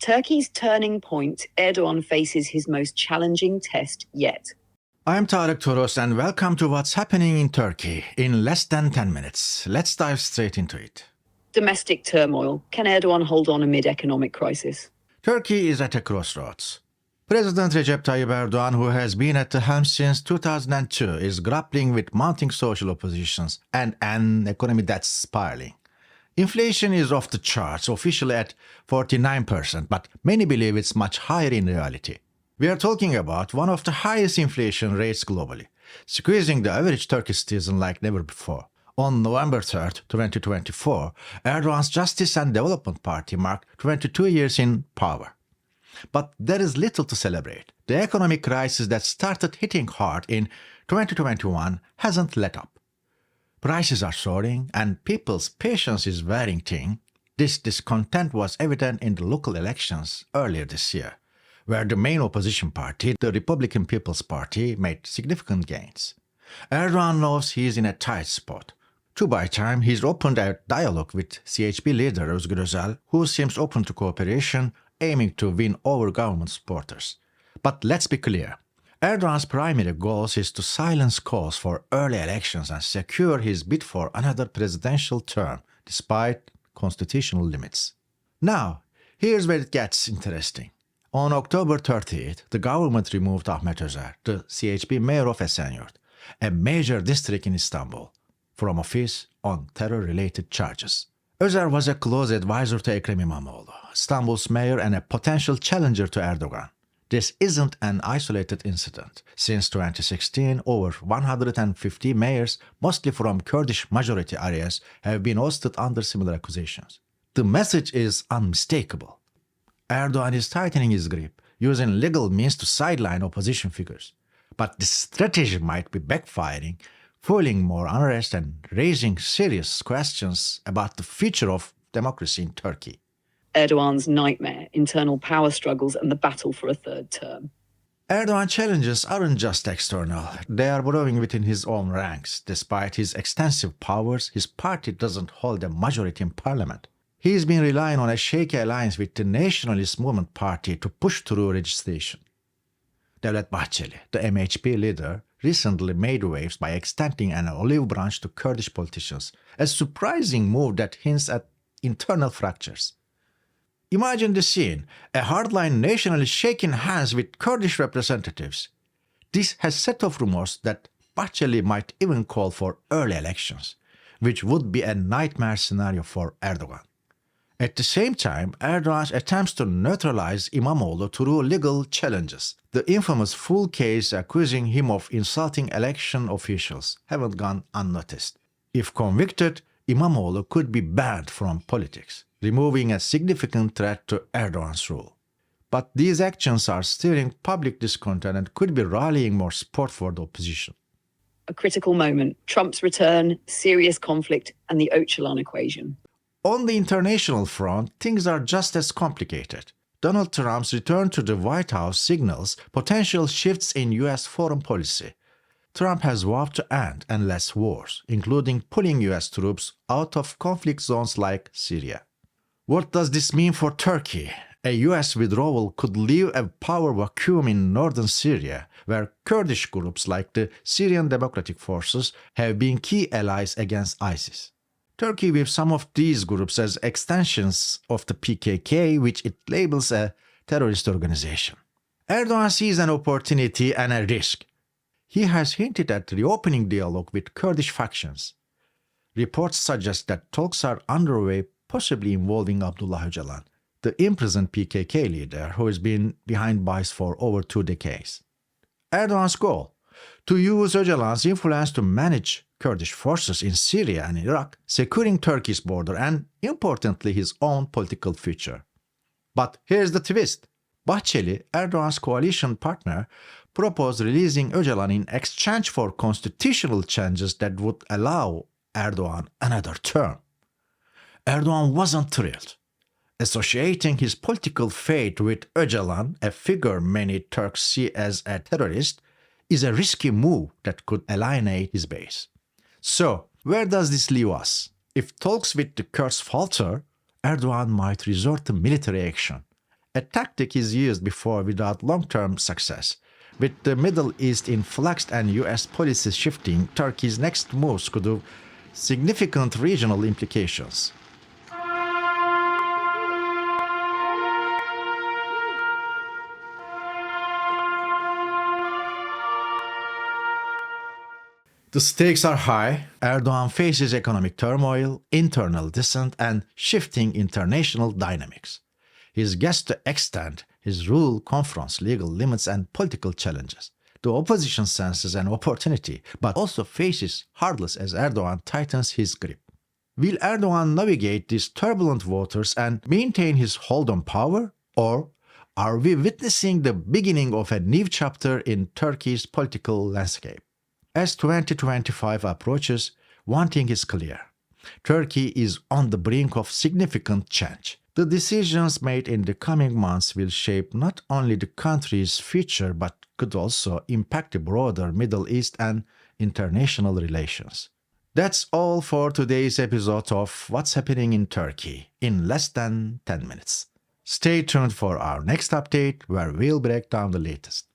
Turkey's turning point, Erdogan faces his most challenging test yet. I'm Tarek Toros and welcome to What's Happening in Turkey in less than 10 minutes. Let's dive straight into it. Domestic turmoil. Can Erdogan hold on amid economic crisis? Turkey is at a crossroads. President Recep Tayyip Erdogan, who has been at the helm since 2002, is grappling with mounting social oppositions and an economy that's spiraling. Inflation is off the charts, officially at 49%, but many believe it's much higher in reality. We are talking about one of the highest inflation rates globally, squeezing the average Turkish citizen like never before. On November 3rd, 2024, Erdogan's Justice and Development Party marked 22 years in power. But there is little to celebrate. The economic crisis that started hitting hard in 2021 hasn't let up. Prices are soaring and people's patience is wearing thin. This discontent was evident in the local elections earlier this year, where the main opposition party, the Republican People's Party, made significant gains. Erdogan knows he is in a tight spot. To buy time, he's opened a dialogue with CHP leader Özgür Özel, who seems open to cooperation, aiming to win over government supporters. But let's be clear. Erdogan's primary goal is to silence calls for early elections and secure his bid for another presidential term, despite constitutional limits. Now, here's where it gets interesting. On October 30th, the government removed Ahmet Özer, the CHP mayor of Esenyurt, a major district in Istanbul, from office on terror-related charges. Özer was a close advisor to Ekrem İmamoğlu, Istanbul's mayor and a potential challenger to Erdogan. This isn't an isolated incident. Since 2016, over 150 mayors, mostly from Kurdish-majority areas, have been ousted under similar accusations. The message is unmistakable. Erdogan is tightening his grip, using legal means to sideline opposition figures. But this strategy might be backfiring, fueling more unrest and raising serious questions about the future of democracy in Turkey. Erdogan's nightmare, internal power struggles and the battle for a third term. Erdogan's challenges aren't just external, they are brewing within his own ranks. Despite his extensive powers, his party doesn't hold a majority in parliament. He's been relying on a shaky alliance with the Nationalist Movement Party to push through legislation. Devlet Bahçeli, the MHP leader, recently made waves by extending an olive branch to Kurdish politicians, a surprising move that hints at internal fractures. Imagine the scene, a hardline nationalist shaking hands with Kurdish representatives. This has set off rumors that Bahçeli might even call for early elections, which would be a nightmare scenario for Erdogan. At the same time, Erdogan's attempts to neutralize İmamoğlu through legal challenges, the infamous full case accusing him of insulting election officials, haven't gone unnoticed. If convicted, İmamoğlu could be banned from politics, removing a significant threat to Erdogan's rule. But these actions are stirring public discontent and could be rallying more support for the opposition. A critical moment, Trump's return, serious conflict, and the Öcalan equation. On the international front, things are just as complicated. Donald Trump's return to the White House signals potential shifts in U.S. foreign policy. Trump has vowed to end endless wars, including pulling U.S. troops out of conflict zones like Syria. What does this mean for Turkey? A U.S. withdrawal could leave a power vacuum in northern Syria, where Kurdish groups like the Syrian Democratic Forces have been key allies against ISIS. Turkey views some of these groups as extensions of the PKK, which it labels a terrorist organization. Erdogan sees an opportunity and a risk. He has hinted at reopening dialogue with Kurdish factions. Reports suggest that talks are underway, possibly involving Abdullah Öcalan, the imprisoned PKK leader who has been behind bars for over 2 decades. Erdogan's goal: to use Öcalan's influence to manage Kurdish forces in Syria and Iraq, securing Turkey's border and, importantly, his own political future. But here's the twist. Bahçeli, Erdogan's coalition partner, proposed releasing Öcalan in exchange for constitutional changes that would allow Erdogan another term. Erdogan wasn't thrilled. Associating his political fate with Öcalan, a figure many Turks see as a terrorist, is a risky move that could alienate his base. So, where does this leave us? If talks with the Kurds falter, Erdogan might resort to military action, a tactic is used before without long-term success. With the Middle East in flux and US policy shifting, Turkey's next moves could have significant regional implications. The stakes are high. Erdogan faces economic turmoil, internal dissent, and shifting international dynamics. His guess to extend his rule confronts legal limits and political challenges. The opposition senses an opportunity, but also faces hurdles as Erdogan tightens his grip. Will Erdogan navigate these turbulent waters and maintain his hold on power, or are we witnessing the beginning of a new chapter in Turkey's political landscape? As 2025 approaches, one thing is clear. Turkey is on the brink of significant change. The decisions made in the coming months will shape not only the country's future but could also impact the broader Middle East and international relations. That's all for today's episode of What's Happening in Turkey in less than 10 minutes. Stay tuned for our next update where we'll break down the latest.